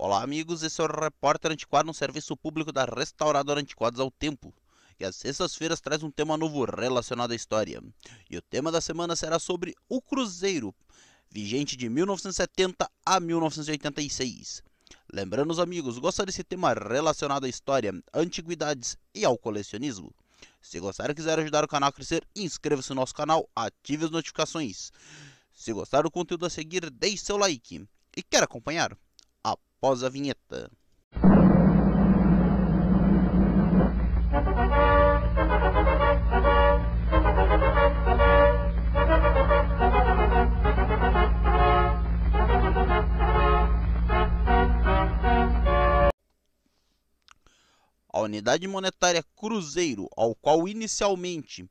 Olá amigos, esse é o Repórter Antiquário no serviço público da Restauradora Antiquados ao Tempo. E às sextas-feiras traz um tema novo relacionado à história. E o tema da semana será sobre o Cruzeiro, vigente de 1970 a 1986. Lembrando os amigos, gostar desse tema relacionado à história, antiguidades e ao colecionismo? Se gostar e quiser ajudar o canal a crescer, inscreva-se no nosso canal, ative as notificações. Se gostar do conteúdo a seguir, deixe seu like. E quer acompanhar? Após a vinheta. A unidade monetária Cruzeiro, ao qual inicialmente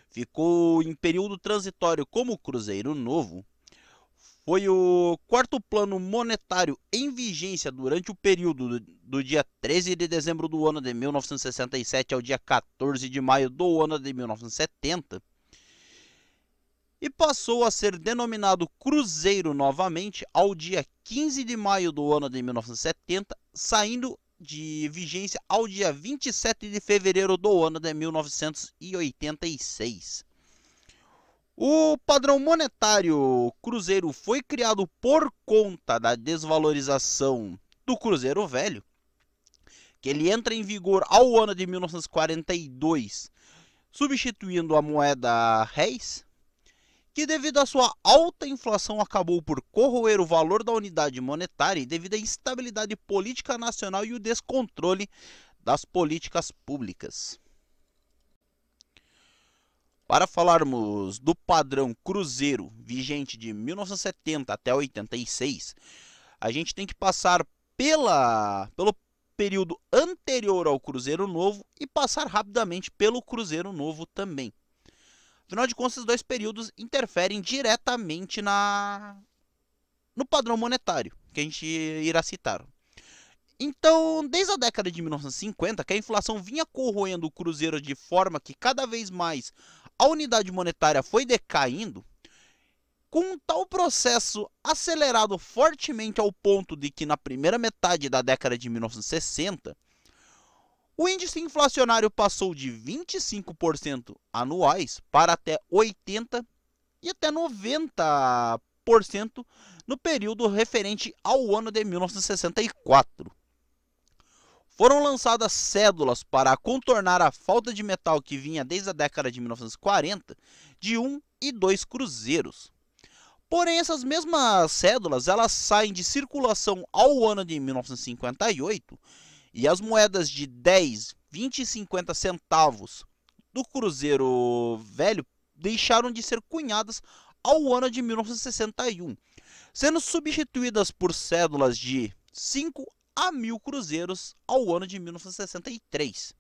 ficou em período transitório como Cruzeiro Novo, foi o quarto plano monetário em vigência durante o período do dia 13 de dezembro do ano de 1967 ao dia 14 de maio do ano de 1970, e passou a ser denominado Cruzeiro novamente ao dia 15 de maio do ano de 1970, saindo de vigência ao dia 27 de fevereiro do ano de 1986. O padrão monetário Cruzeiro foi criado por conta da desvalorização do Cruzeiro Velho, que ele entra em vigor ao ano de 1942, substituindo a moeda réis, que devido à sua alta inflação acabou por corroer o valor da unidade monetária e devido à instabilidade política nacional e o descontrole das políticas públicas. Para falarmos do padrão Cruzeiro vigente de 1970 até 86, a gente tem que passar pelo período anterior ao Cruzeiro Novo e passar rapidamente pelo Cruzeiro Novo também. Afinal de contas, os dois períodos interferem diretamente no padrão monetário que a gente irá citar. Então, desde a década de 1950, que a inflação vinha corroendo o Cruzeiro de forma que cada vez mais a unidade monetária foi decaindo, com tal processo acelerado fortemente ao ponto de que na primeira metade da década de 1960, o índice inflacionário passou de 25% anuais para até 80% e até 90% no período referente ao ano de 1964. Foram lançadas cédulas para contornar a falta de metal que vinha desde a década de 1940 de 1 e 2 cruzeiros. Porém, essas mesmas cédulas elas saem de circulação ao ano de 1958 e as moedas de 10, 20 e 50 centavos do Cruzeiro Velho deixaram de ser cunhadas ao ano de 1961, sendo substituídas por cédulas de 5 a 1000 cruzeiros ao ano de 1963.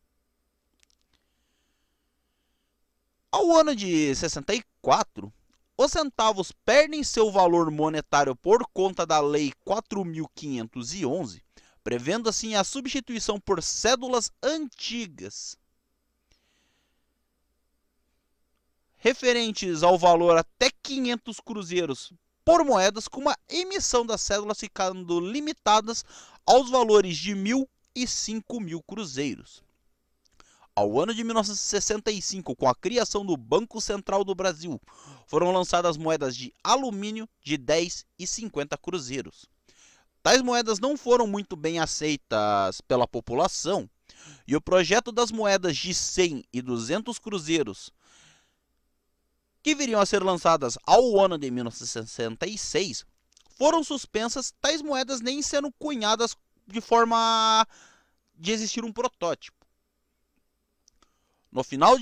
Ao ano de 64, os centavos perdem seu valor monetário por conta da Lei 4.511, prevendo assim a substituição por cédulas antigas, referentes ao valor até 500 cruzeiros, por moedas com uma emissão das cédulas ficando limitadas aos valores de 1.000 e 5.000 cruzeiros. Ao ano de 1965, com a criação do Banco Central do Brasil, foram lançadas moedas de alumínio de 10 e 50 cruzeiros. Tais moedas não foram muito bem aceitas pela população, e o projeto das moedas de 100 e 200 cruzeiros, que viriam a ser lançadas ao ano de 1966, foram suspensas, tais moedas nem sendo cunhadas de forma de existir um protótipo. No final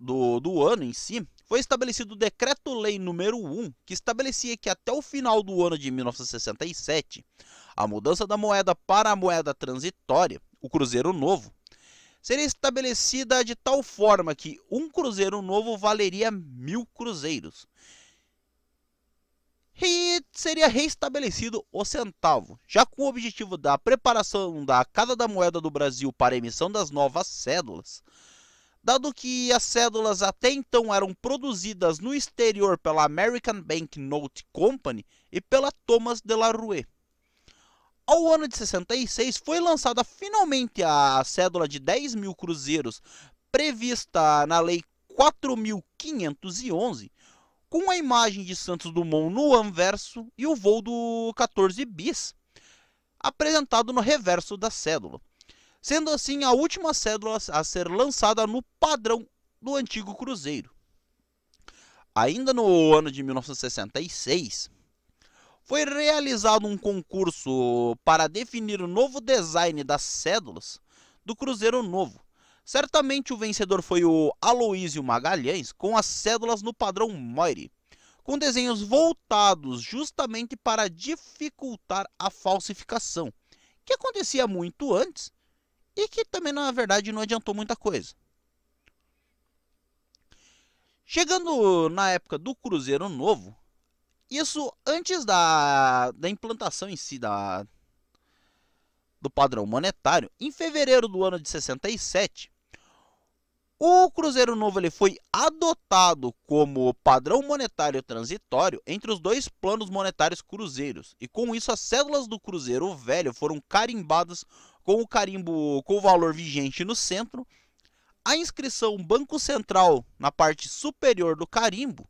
do ano em si, foi estabelecido o Decreto-Lei número 1, que estabelecia que até o final do ano de 1967, a mudança da moeda para a moeda transitória, o Cruzeiro Novo, seria estabelecida de tal forma que um Cruzeiro Novo valeria 1000 cruzeiros. E seria reestabelecido o centavo, já com o objetivo da preparação da cada da moeda do Brasil para a emissão das novas cédulas, dado que as cédulas até então eram produzidas no exterior pela American Bank Note Company e pela Thomas de la Rue. Ao ano de 66 foi lançada finalmente a cédula de 10 mil cruzeiros prevista na Lei 4.511, com a imagem de Santos Dumont no anverso e o voo do 14 bis apresentado no reverso da cédula, sendo assim a última cédula a ser lançada no padrão do antigo cruzeiro. Ainda no ano de 1966, foi realizado um concurso para definir o novo design das cédulas do cruzeiro novo. Certamente o vencedor foi o Aloísio Magalhães, com as cédulas no padrão Moire, com desenhos voltados justamente para dificultar a falsificação, que acontecia muito antes e que também na verdade não adiantou muita coisa. Chegando na época do Cruzeiro Novo, isso antes da implantação em si do padrão monetário, em fevereiro do ano de 67, o Cruzeiro Novo ele foi adotado como padrão monetário transitório entre os dois planos monetários cruzeiros, e com isso as cédulas do Cruzeiro Velho foram carimbadas com o carimbo com o valor vigente no centro, a inscrição Banco Central na parte superior do carimbo,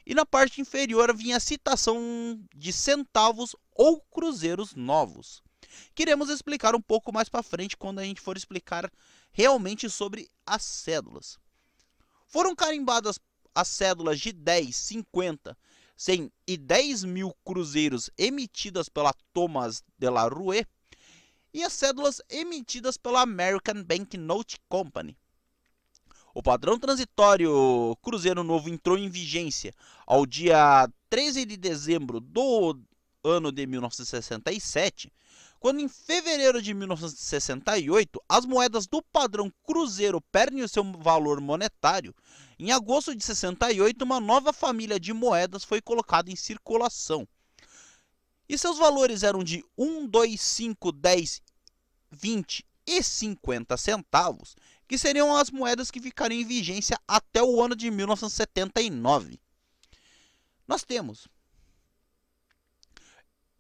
e na parte inferior vinha a citação de centavos ou cruzeiros novos. Queremos explicar um pouco mais para frente quando a gente for explicar realmente sobre as cédulas. Foram carimbadas as cédulas de 10, 50, 100 e 10 mil cruzeiros emitidas pela Thomas de la Rue e as cédulas emitidas pela American Banknote Company. O padrão transitório Cruzeiro Novo entrou em vigência ao dia 13 de dezembro do ano de 1967, quando em fevereiro de 1968 as moedas do padrão Cruzeiro perdem o seu valor monetário. Em agosto de 68, uma nova família de moedas foi colocada em circulação. E seus valores eram de 1, 2, 5, 10, 20 e 50 centavos, que seriam as moedas que ficariam em vigência até o ano de 1979. Nós temos.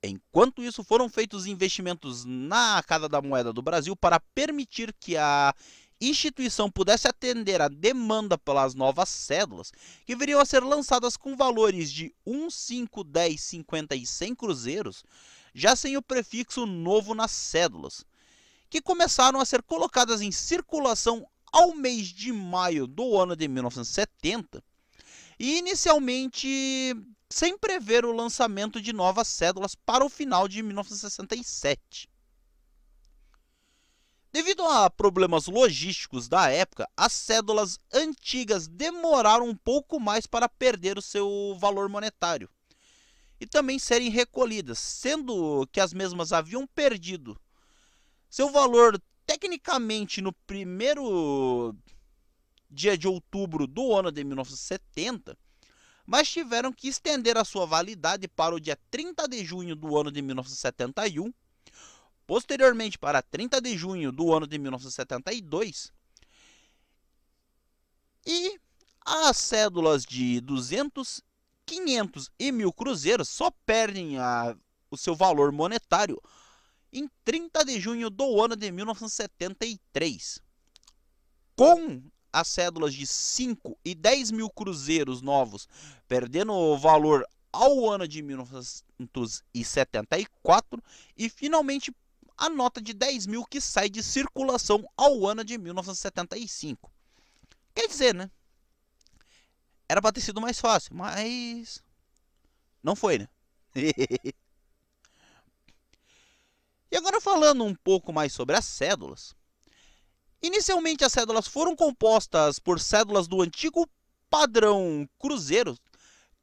Enquanto isso, foram feitos investimentos na Casa da Moeda do Brasil para permitir que a instituição pudesse atender a demanda pelas novas cédulas, que viriam a ser lançadas com valores de 1, 5, 10, 50 e 100 cruzeiros, já sem o prefixo novo nas cédulas, que começaram a ser colocadas em circulação ao mês de maio do ano de 1970, e inicialmente sem prever o lançamento de novas cédulas para o final de 1967. Devido a problemas logísticos da época, as cédulas antigas demoraram um pouco mais para perder o seu valor monetário e também serem recolhidas, sendo que as mesmas haviam perdido seu valor tecnicamente no primeiro dia de outubro do ano de 1970, mas tiveram que estender a sua validade para o dia 30 de junho do ano de 1971, posteriormente para 30 de junho do ano de 1972, e as cédulas de 200, 500 e 1000 cruzeiros só perdem o seu valor monetário em 30 de junho do ano de 1973. Com as cédulas de 5 e 10 mil cruzeiros novos perdendo o valor ao ano de 1974 e finalmente a nota de 10 mil que sai de circulação ao ano de 1975. Quer dizer, né? Era para ter sido mais fácil, mas não foi, né? E agora falando um pouco mais sobre as cédulas. Inicialmente as cédulas foram compostas por cédulas do antigo padrão cruzeiro,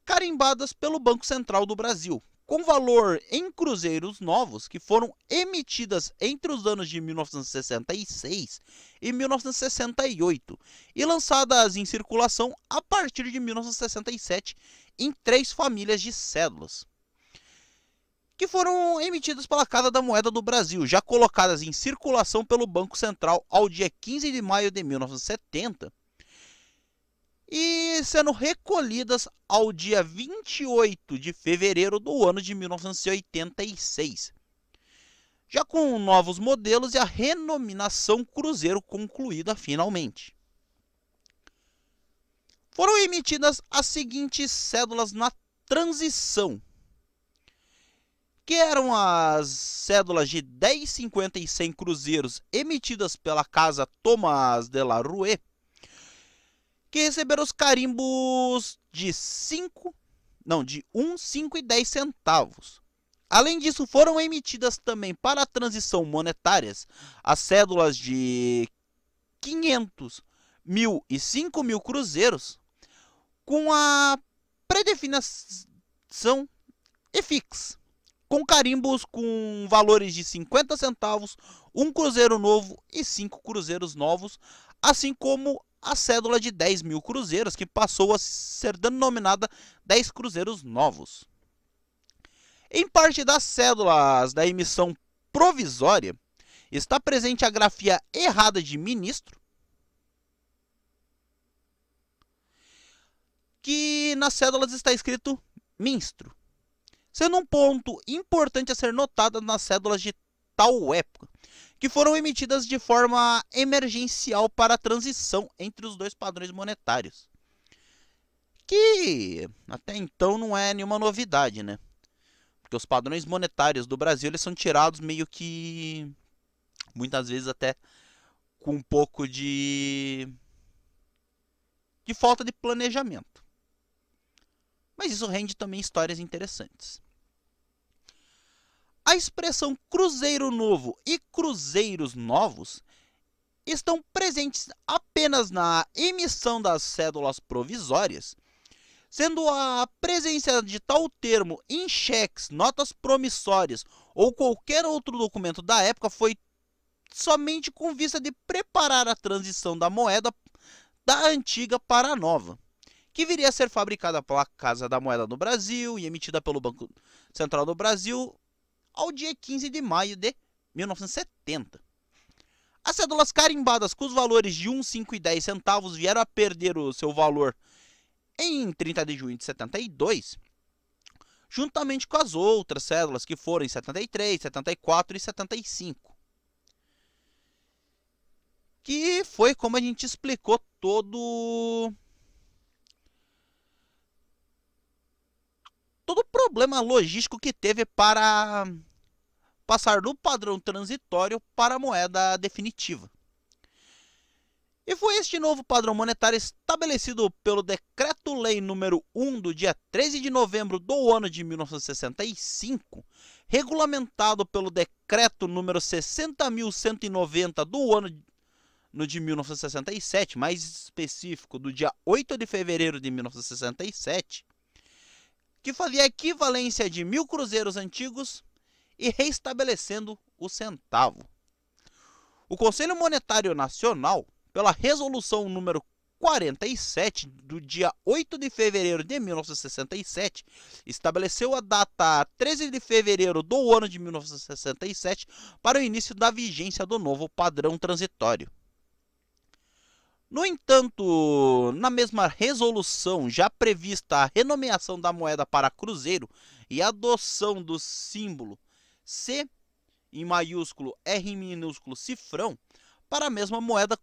carimbadas pelo Banco Central do Brasil, com valor em cruzeiros novos que foram emitidas entre os anos de 1966 e 1968 e lançadas em circulação a partir de 1967 em 3 famílias de cédulas, que foram emitidas pela Casa da Moeda do Brasil, já colocadas em circulação pelo Banco Central ao dia 15 de maio de 1970 e sendo recolhidas ao dia 28 de fevereiro do ano de 1986. já com novos modelos e a renominação Cruzeiro concluída finalmente. Foram emitidas as seguintes cédulas na transição, que eram as cédulas de 10, 50 e 100 cruzeiros emitidas pela Casa Thomas de la Rue, que receberam os carimbos de 1, 5 e 10 centavos. Além disso, foram emitidas também para a transição monetárias as cédulas de 500, 1.000 e 5.000 cruzeiros, com a predefinição EFIX, com carimbos com valores de 50 centavos, 1 cruzeiro novo e 5 cruzeiros novos, assim como a cédula de 10.000 cruzeiros, que passou a ser denominada 10 cruzeiros novos. Em parte das cédulas da emissão provisória, está presente a grafia errada de ministro, que nas cédulas está escrito minstro, sendo um ponto importante a ser notado nas cédulas de tal época, que foram emitidas de forma emergencial para a transição entre os dois padrões monetários, que até então não é nenhuma novidade, né? Porque os padrões monetários do Brasil eles são tirados meio que, muitas vezes até com um pouco de falta de planejamento. Mas isso rende também histórias interessantes. A expressão cruzeiro novo e cruzeiros novos estão presentes apenas na emissão das cédulas provisórias, sendo a presença de tal termo em cheques, notas promissórias ou qualquer outro documento da época foi somente com vista de preparar a transição da moeda da antiga para a nova, que viria a ser fabricada pela Casa da Moeda no Brasil e emitida pelo Banco Central do Brasil ao dia 15 de maio de 1970. As cédulas carimbadas com os valores de 1, 5 e 10 centavos vieram a perder o seu valor em 30 de junho de 72, juntamente com as outras cédulas que foram em 73, 74 e 75. Que foi como a gente explicou todo o problema logístico que teve para passar do padrão transitório para a moeda definitiva. E foi este novo padrão monetário estabelecido pelo Decreto-Lei número 1 do dia 13 de novembro do ano de 1965, regulamentado pelo Decreto número 60.190 do ano de 1967, mais específico, do dia 8 de fevereiro de 1967, que fazia a equivalência de 1.000 cruzeiros antigos e reestabelecendo o centavo. O Conselho Monetário Nacional, pela resolução número 47 do dia 8 de fevereiro de 1967, estabeleceu a data 13 de fevereiro do ano de 1967 para o início da vigência do novo padrão transitório. No entanto, na mesma resolução já prevista a renomeação da moeda para cruzeiro e a adoção do símbolo C em maiúsculo, R em minúsculo, cifrão, para a mesma moeda,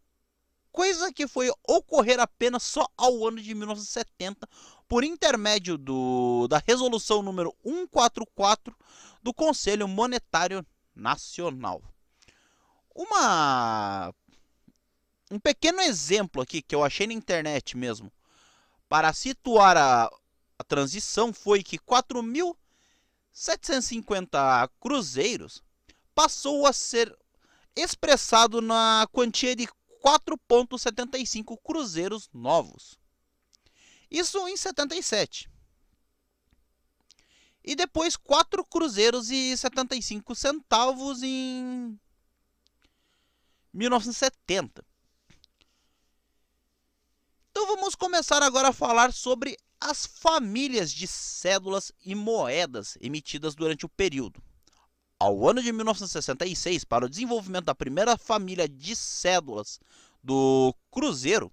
coisa que foi ocorrer apenas só ao ano de 1970, por intermédio da resolução número 144 do Conselho Monetário Nacional. Um pequeno exemplo aqui que eu achei na internet mesmo, para situar a transição, foi que 4.750 cruzeiros passou a ser expressado na quantia de 4,75 cruzeiros novos. Isso em 77. E depois 4 cruzeiros e 75 centavos em 1970. Então vamos começar agora a falar sobre as famílias de cédulas e moedas emitidas durante o período. Ao ano de 1966, para o desenvolvimento da primeira família de cédulas do Cruzeiro,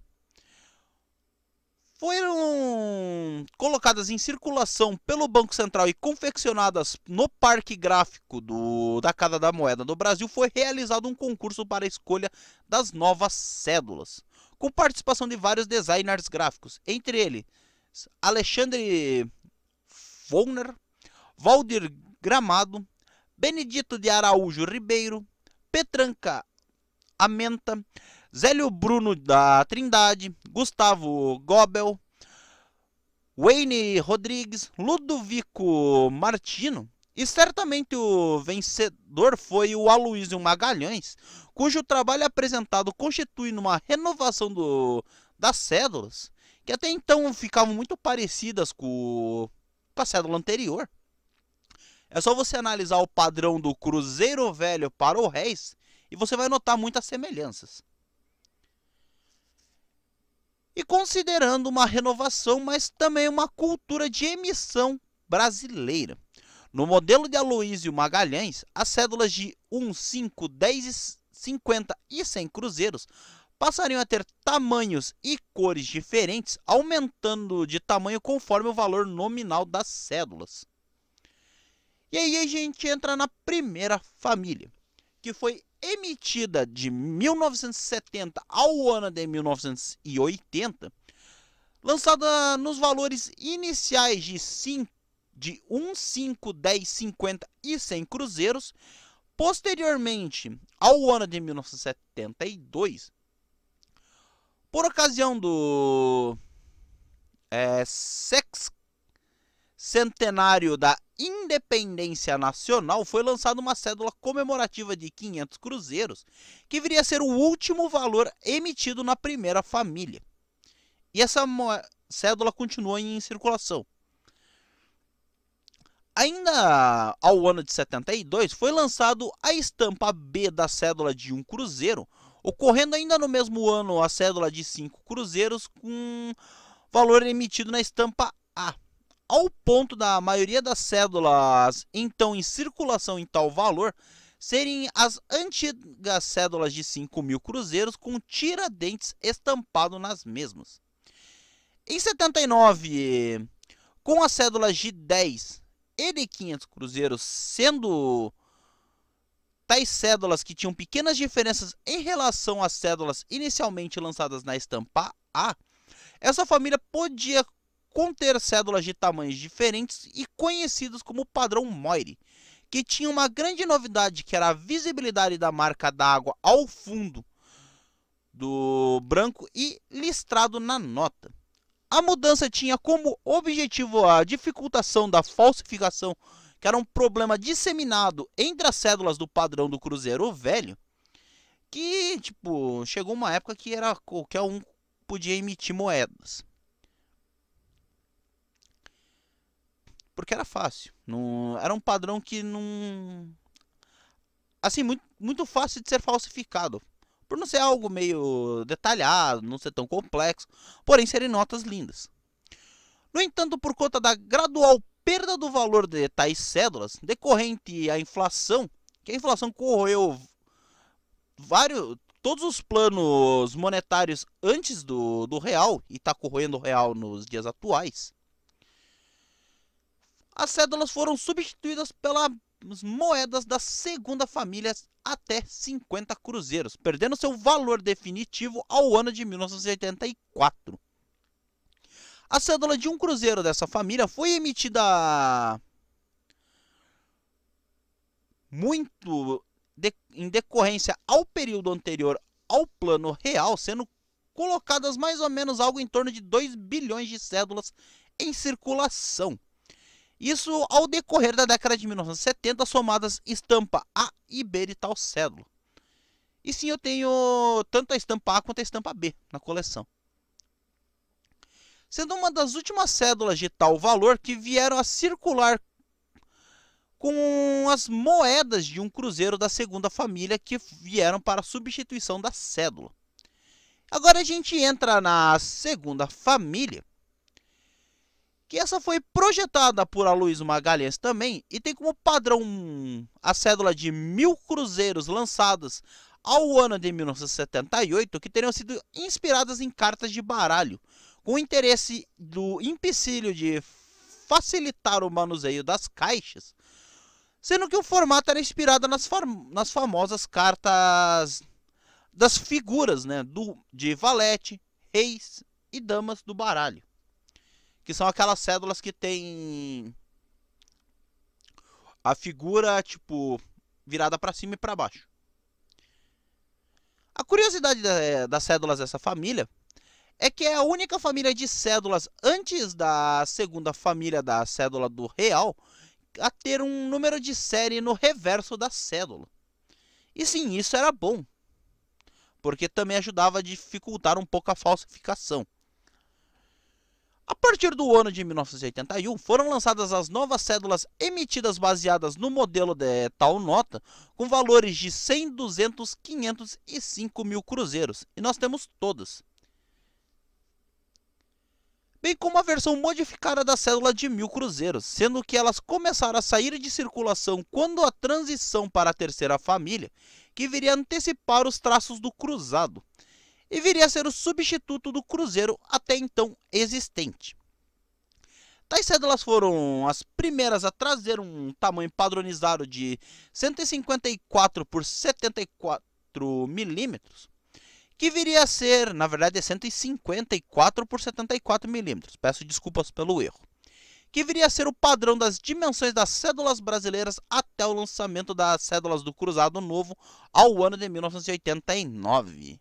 foram colocadas em circulação pelo Banco Central e confeccionadas no Parque Gráfico da Casa da Moeda do Brasil, foi realizado um concurso para a escolha das novas cédulas, com participação de vários designers gráficos, entre eles Alexandre Foner, Valdir Gramado, Benedito de Araújo Ribeiro, Petranca Amenta, Zélio Bruno da Trindade, Gustavo Gobel, Wayne Rodrigues, Ludovico Martino, e certamente o vencedor foi o Aloysio Magalhães, cujo trabalho apresentado constitui uma renovação das cédulas, que até então ficavam muito parecidas com a cédula anterior. É só você analisar o padrão do Cruzeiro Velho para o Réis e você vai notar muitas semelhanças. E considerando uma renovação, mas também uma cultura de emissão brasileira. No modelo de Aloysio Magalhães, as cédulas de 1, 5, 10, 50 e 100 cruzeiros passariam a ter tamanhos e cores diferentes, aumentando de tamanho conforme o valor nominal das cédulas. E aí a gente entra na primeira família, que foi emitida de 1970 ao ano de 1980, lançada nos valores iniciais de 1, 5, 10, 50 e 100 cruzeiros. Posteriormente, ao ano de 1972, por ocasião do sexcentenário da Independência Nacional, foi lançada uma cédula comemorativa de 500 cruzeiros, que viria a ser o último valor emitido na primeira família. E essa cédula continua em circulação. Ainda ao ano de 72, foi lançado a estampa B da cédula de 1 cruzeiro, ocorrendo ainda no mesmo ano a cédula de 5 cruzeiros com valor emitido na estampa A, ao ponto da maioria das cédulas então em circulação em tal valor serem as antigas cédulas de 5.000 cruzeiros com Tiradentes estampado nas mesmas. Em 79, com as cédulas de 10 e de 500 cruzeiros sendo tais cédulas que tinham pequenas diferenças em relação às cédulas inicialmente lançadas na estampa A, essa família podia conter cédulas de tamanhos diferentes e conhecidas como padrão Moire, que tinha uma grande novidade, que era a visibilidade da marca d'água ao fundo do branco e listrado na nota. A mudança tinha como objetivo a dificultação da falsificação, que era um problema disseminado entre as cédulas do padrão do Cruzeiro Velho, que chegou uma época que era qualquer um podia emitir moedas. Porque era fácil. Não, era um padrão que não... Assim, muito fácil de ser falsificado. Por não ser algo meio detalhado, não ser tão complexo, porém serem notas lindas. No entanto, por conta da gradual perda do valor de tais cédulas, decorrente à inflação, que a inflação corroeu todos os planos monetários antes do real, e está corroendo o real nos dias atuais, as cédulas foram substituídas pelas moedas da segunda família até 50 cruzeiros, perdendo seu valor definitivo ao ano de 1984. A cédula de 1 cruzeiro dessa família foi emitida em decorrência ao período anterior ao plano real, sendo colocadas mais ou menos algo em torno de 2 bilhões de cédulas em circulação. Isso ao decorrer da década de 1970, somadas estampa A e B de tal cédula. E sim, eu tenho tanto a estampa A quanto a estampa B na coleção. Sendo uma das últimas cédulas de tal valor que vieram a circular com as moedas de 1 cruzeiro da segunda família, que vieram para substituição da cédula. Agora a gente entra na segunda família, que essa foi projetada por Aloysio Magalhães também, e tem como padrão a cédula de 1.000 cruzeiros lançadas ao ano de 1978, que teriam sido inspiradas em cartas de baralho, com o interesse do empecilho de facilitar o manuseio das caixas, sendo que o formato era inspirado nas famosas cartas das figuras, né, de valete, reis e damas do baralho, que são aquelas cédulas que tem a figura tipo virada para cima e para baixo. A curiosidade das cédulas dessa família é que é a única família de cédulas antes da segunda família da cédula do real a ter um número de série no reverso da cédula. E sim, isso era bom, porque também ajudava a dificultar um pouco a falsificação. A partir do ano de 1981, foram lançadas as novas cédulas emitidas baseadas no modelo de tal nota, com valores de 100, 200, 500 e 5 mil cruzeiros, e nós temos todas. Bem como a versão modificada da cédula de 1000 cruzeiros, sendo que elas começaram a sair de circulação quando a transição para a terceira família, que viria a antecipar os traços do cruzado, e viria a ser o substituto do cruzeiro até então existente. Tais cédulas foram as primeiras a trazer um tamanho padronizado de 154 por 74 milímetros, que viria a ser, na verdade, 154 por 74 milímetros. Peço desculpas pelo erro. Que viria a ser o padrão das dimensões das cédulas brasileiras até o lançamento das cédulas do Cruzado Novo ao ano de 1989.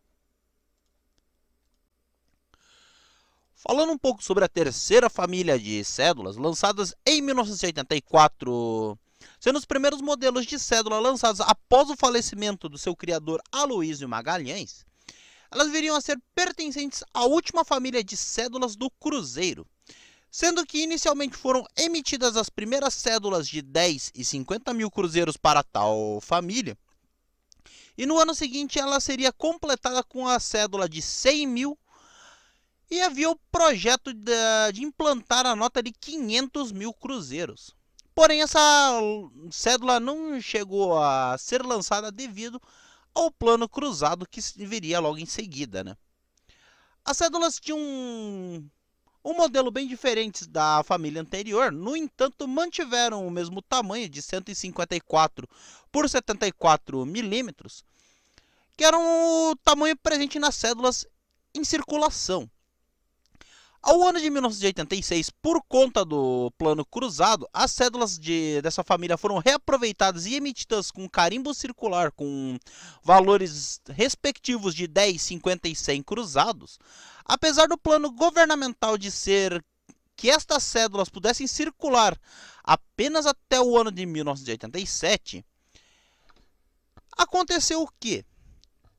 Falando um pouco sobre a terceira família de cédulas, lançadas em 1984, sendo os primeiros modelos de cédula lançados após o falecimento do seu criador Aloísio Magalhães, elas viriam a ser pertencentes à última família de cédulas do Cruzeiro, sendo que inicialmente foram emitidas as primeiras cédulas de 10 e 50 mil cruzeiros para tal família, e no ano seguinte ela seria completada com a cédula de 100 mil, e havia o projeto de implantar a nota de 500 mil cruzeiros. Porém, essa cédula não chegou a ser lançada devido ao plano cruzado que viria logo em seguida, né? As cédulas tinham um modelo bem diferente da família anterior, no entanto, mantiveram o mesmo tamanho de 154 por 74 milímetros, que era o tamanho presente nas cédulas em circulação. Ao ano de 1986, por conta do plano cruzado, as cédulas dessa família foram reaproveitadas e emitidas com carimbo circular com valores respectivos de 10, 50 e 100 cruzados. Apesar do plano governamental de ser que estas cédulas pudessem circular apenas até o ano de 1987, aconteceu o quê?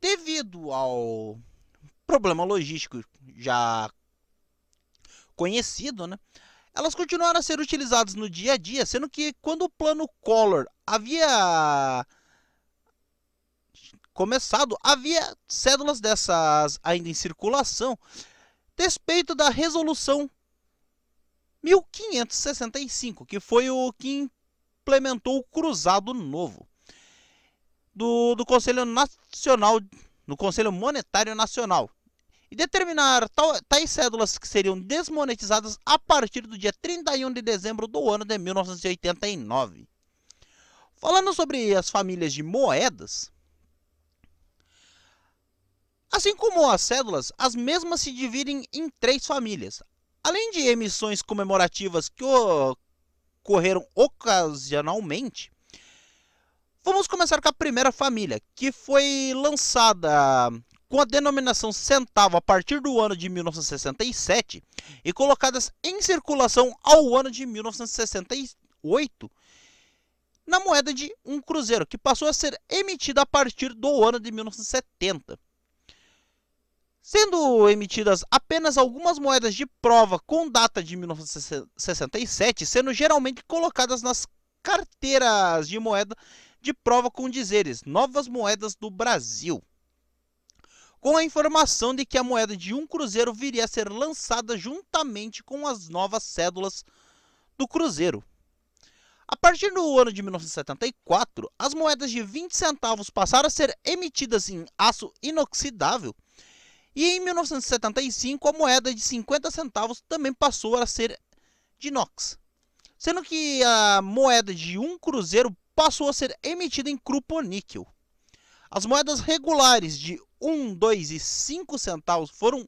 Devido ao problema logístico já conhecido, né? Elas continuaram a ser utilizadas no dia a dia, sendo que quando o plano Collor havia começado, havia cédulas dessas ainda em circulação, despeito da resolução 1565, que foi o que implementou o cruzado novo do Conselho Nacional, do Conselho Monetário Nacional, e determinar tais cédulas que seriam desmonetizadas a partir do dia 31 de dezembro do ano de 1989. Falando sobre as famílias de moedas, assim como as cédulas, as mesmas se dividem em 3 famílias. Além de emissões comemorativas que ocorreram ocasionalmente, vamos começar com a primeira família, que foi lançada com a denominação centavo a partir do ano de 1967 e colocadas em circulação ao ano de 1968 na moeda de um cruzeiro, que passou a ser emitida a partir do ano de 1970. Sendo emitidas apenas algumas moedas de prova com data de 1967, sendo geralmente colocadas nas carteiras de moeda de prova com dizeres Novas Moedas do Brasil, com a informação de que a moeda de um cruzeiro viria a ser lançada juntamente com as novas cédulas do cruzeiro. A partir do ano de 1974, as moedas de 20 centavos passaram a ser emitidas em aço inoxidável E em 1975 a moeda de 50 centavos também passou a ser de inox, sendo que a moeda de 1 cruzeiro passou a ser emitida em croupo-níquel. As moedas regulares de 1, 2 e 5 centavos foram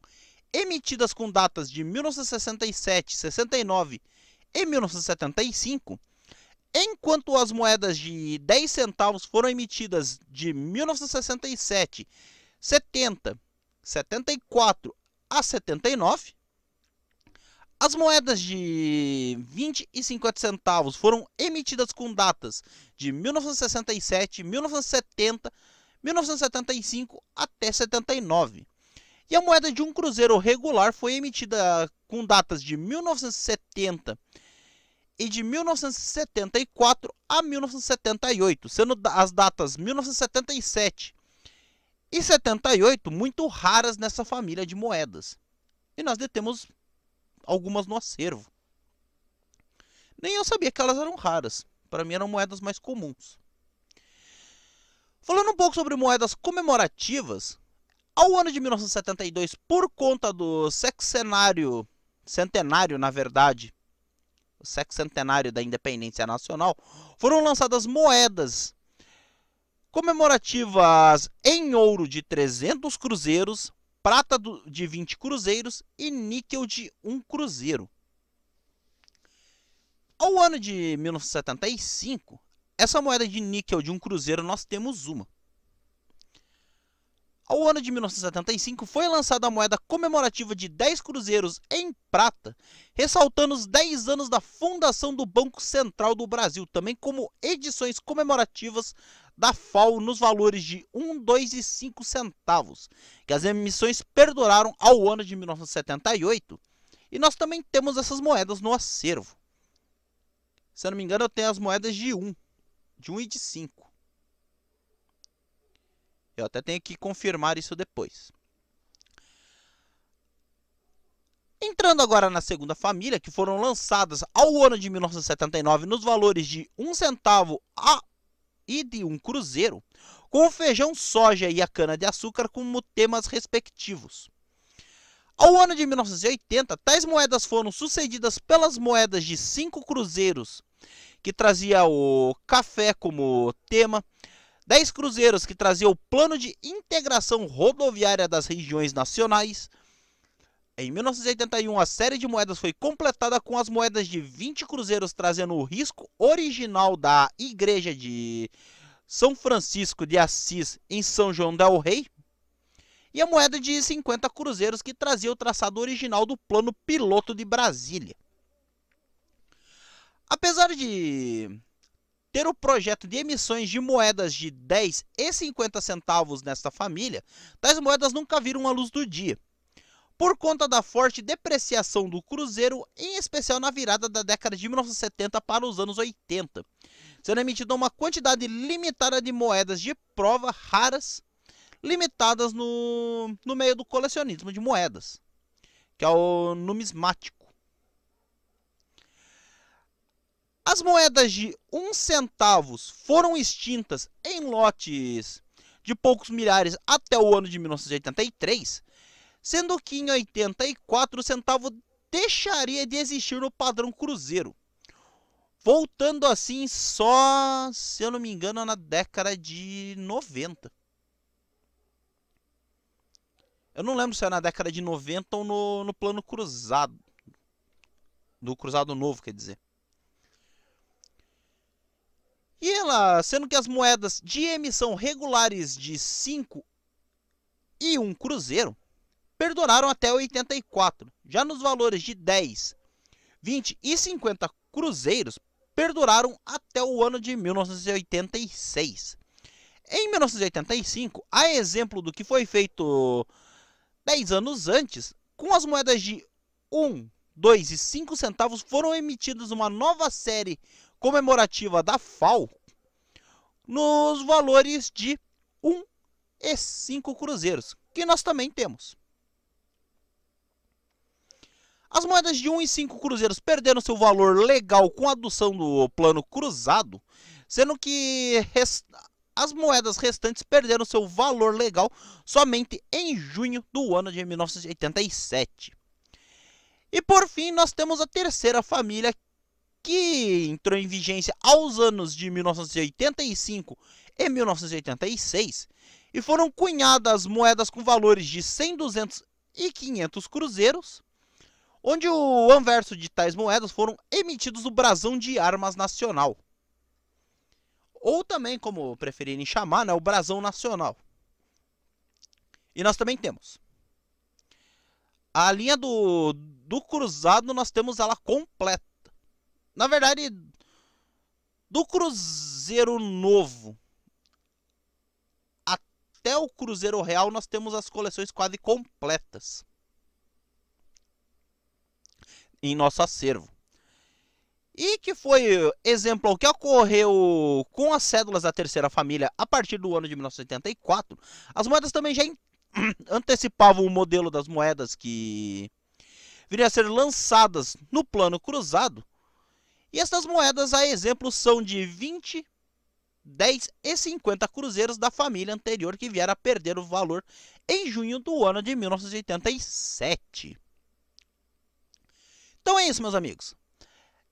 emitidas com datas de 1967, 69 e 1975, enquanto as moedas de 10 centavos foram emitidas de 1967, 70, 74 a 79. As moedas de 20 e 50 centavos foram emitidas com datas de 1967, 1970, 1975 até 79. E a moeda de 1 cruzeiro regular foi emitida com datas de 1970 e de 1974 a 1978, sendo as datas 1977 e 78 muito raras nessa família de moedas. E nós detemos algumas no acervo. Nem eu sabia que elas eram raras. Para mim eram moedas mais comuns. Falando um pouco sobre moedas comemorativas, ao ano de 1972, por conta do centenário, na verdade, o sexcentenário da independência nacional, foram lançadas moedas comemorativas em ouro de 300 cruzeiros, prata de 20 cruzeiros e níquel de 1 cruzeiro. Ao ano de 1975, essa moeda de níquel de 1 cruzeiro nós temos uma. Ao ano de 1975 foi lançada a moeda comemorativa de 10 cruzeiros em prata, ressaltando os 10 anos da fundação do Banco Central do Brasil, também como edições comemorativas da FAO nos valores de 1, 2 e 5 centavos, que as emissões perduraram ao ano de 1978, e nós também temos essas moedas no acervo. Se eu não me engano, eu tenho as moedas de 1 e de 5. Eu até tenho que confirmar isso depois. Entrando agora na segunda família, que foram lançadas ao ano de 1979 nos valores de 1 centavo e de 1 cruzeiro, com o feijão, soja e a cana-de-açúcar como temas respectivos. Ao ano de 1980, tais moedas foram sucedidas pelas moedas de 5 cruzeiros, que trazia o café como tema, 10 cruzeiros, que trazia o Plano de Integração Rodoviária das Regiões Nacionais. Em 1981, a série de moedas foi completada com as moedas de 20 cruzeiros, trazendo o risco original da Igreja de São Francisco de Assis em São João del Rei, e a moeda de 50 cruzeiros, que trazia o traçado original do Plano Piloto de Brasília. Apesar de ter o projeto de emissões de moedas de 10 e 50 centavos nesta família, tais moedas nunca viram a luz do dia, por conta da forte depreciação do cruzeiro, em especial na virada da década de 1970 para os anos 80, sendo emitida uma quantidade limitada de moedas de prova raras, limitadas no meio do colecionismo de moedas, que é o numismático. As moedas de 1 centavos foram extintas em lotes de poucos milhares até o ano de 1983, sendo que em 84 o centavo deixaria de existir no padrão cruzeiro, voltando assim só, se eu não me engano, na década de 90. Eu não lembro se é na década de 90 ou no plano cruzado, do cruzado novo, quer dizer. E ela, sendo que as moedas de emissão regulares de 5 e 1 cruzeiro perduraram até 84. Já nos valores de 10, 20 e 50 cruzeiros perduraram até o ano de 1986. Em 1985, a exemplo do que foi feito 10 anos antes, com as moedas de 1, 2 e 5 centavos foram emitidas uma nova série comemorativa da FAO nos valores de 1 e 5 cruzeiros, que nós também temos. As moedas de 1 e 5 cruzeiros perderam seu valor legal com a adoção do plano cruzado, sendo que as moedas restantes perderam seu valor legal somente em junho do ano de 1987. E por fim, nós temos a terceira família, que entrou em vigência aos anos de 1985 e 1986, e foram cunhadas moedas com valores de 100, 200 e 500 cruzeiros, onde o anverso de tais moedas foram emitidos no brasão de armas nacional, ou também, como preferirem chamar, né, o brasão nacional. E nós também temos a linha do cruzado, nós temos ela completa. Na verdade, do Cruzeiro Novo até o Cruzeiro Real, nós temos as coleções quase completas em nosso acervo. E que foi exemplo ao que ocorreu com as cédulas da terceira família a partir do ano de 1984. As moedas também já antecipavam o modelo das moedas que viriam a ser lançadas no plano cruzado. E estas moedas, a exemplo, são de 20, 10 e 50 cruzeiros da família anterior, que vieram a perder o valor em junho do ano de 1987. Então é isso, meus amigos.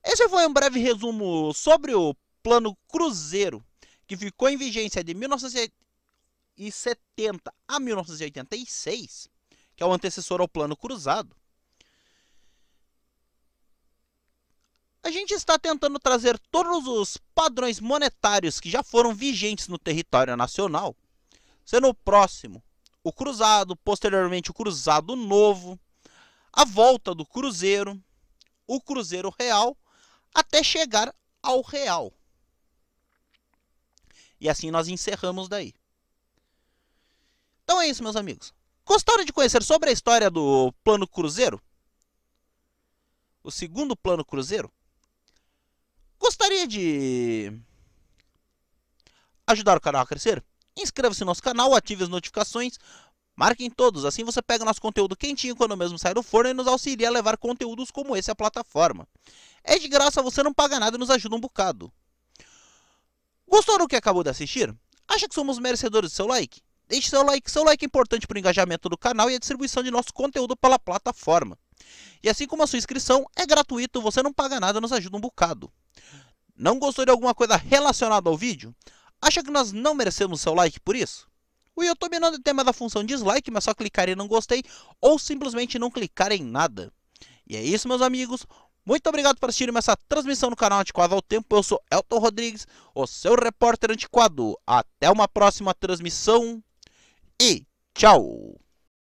Esse foi um breve resumo sobre o plano cruzeiro, que ficou em vigência de 1970 a 1986, que é o antecessor ao plano cruzado. A gente está tentando trazer todos os padrões monetários que já foram vigentes no território nacional, sendo o próximo o cruzado, posteriormente o cruzado novo, a volta do cruzeiro, o cruzeiro real, até chegar ao real. E assim nós encerramos daí. Então é isso, meus amigos. Gostaram de conhecer sobre a história do plano cruzeiro? O segundo plano cruzeiro? Gostaria de ajudar o canal a crescer? Inscreva-se no nosso canal, ative as notificações, marquem todos, assim você pega nosso conteúdo quentinho quando mesmo sai do forno e nos auxilia a levar conteúdos como esse à plataforma. É de graça, você não paga nada e nos ajuda um bocado. Gostou do que acabou de assistir? Acha que somos merecedores do seu like? Deixe seu like é importante para o engajamento do canal e a distribuição de nosso conteúdo pela plataforma. E assim como a sua inscrição é gratuito, você não paga nada e nos ajuda um bocado. Não gostou de alguma coisa relacionada ao vídeo? Acha que nós não merecemos seu like por isso? O YouTube não tem mais a função dislike, mas só clicar em não gostei ou simplesmente não clicar em nada. E é isso, meus amigos. Muito obrigado por assistirem essa transmissão no canal Antiquado ao Tempo. Eu sou Elton Rodrigues, o seu repórter antiquado. Até uma próxima transmissão e tchau!